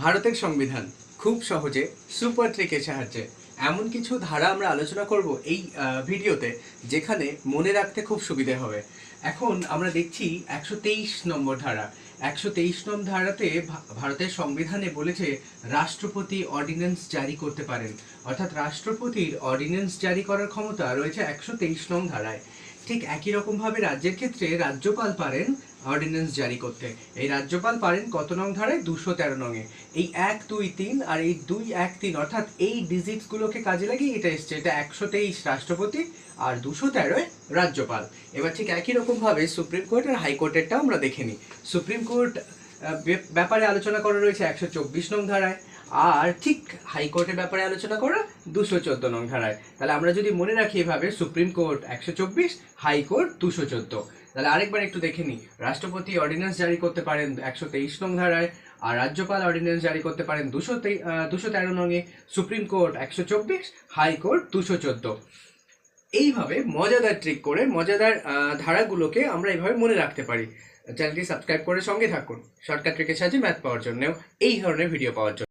ভারতের সংবিধান খুব সহজে সুপার ট্রিকের সাহায্যে এমন কিছু ধারা আমরা আলোচনা করব এই ভিডিওতে, যেখানে মনে রাখতে খুব সুবিধে হবে। এখন আমরা দেখছি 123 নম্বর ধারা। 123 নম্বর ধারাতে ভারতের সংবিধানে বলেছে রাষ্ট্রপতি অর্ডিন্যান্স জারি করতে পারেন, অর্থাৎ রাষ্ট্রপতির অর্ডিন্যান্স জারি করার ক্ষমতা রয়েছে 123 নং ধারায়। ঠিক একই রকমভাবে রাজ্যের ক্ষেত্রে রাজ্যপাল পারেন অর্ডিন্যান্স জারি করতে। এই রাজ্যপাল পারেন কত নং ধারায়? 213 নং-এ। এই 1, 2, 3 আর এই 2, 1, 3 অর্থাৎ এই ডিজিটসগুলোকে কাজে লাগিয়ে এটা এসছে। এটা 123 রাষ্ট্রপতি আর 213 রাজ্যপাল। এবার ঠিক একই রকমভাবে সুপ্রিম কোর্ট আর হাইকোর্টেরটাও আমরা দেখে নিই। সুপ্রিম কোর্ট ব্যাপারে আলোচনা করা রয়েছে 124 নং ধারায়, আর ঠিক হাইকোর্টের ব্যাপারে আলোচনা করা 214 নং ধারায়। তাহলে আমরা যদি মনে রাখি এভাবে, সুপ্রিম কোর্ট 124, হাইকোর্ট 214। তাহলে আরেকবার একটু দেখে নিই। রাষ্ট্রপতি অর্ডিন্যান্স জারি করতে পারেন 123 নং ধারায়, আর রাজ্যপাল অর্ডিন্যান্স জারি করতে পারেন 213 নং-এ। Supreme court 124, high court 214। এইভাবে মজাদার ট্রিক করে মজাদার ধারাগুলোকে আমরা এইভাবে মনে রাখতে পারি। চ্যানেলটি সাবস্ক্রাইব করে সঙ্গে থাকুন শর্টকাট ট্রিকের সাহায্যে ম্যাথ পাওয়ার জন্য, এই ধরনের ভিডিও পাওয়ার জন্য।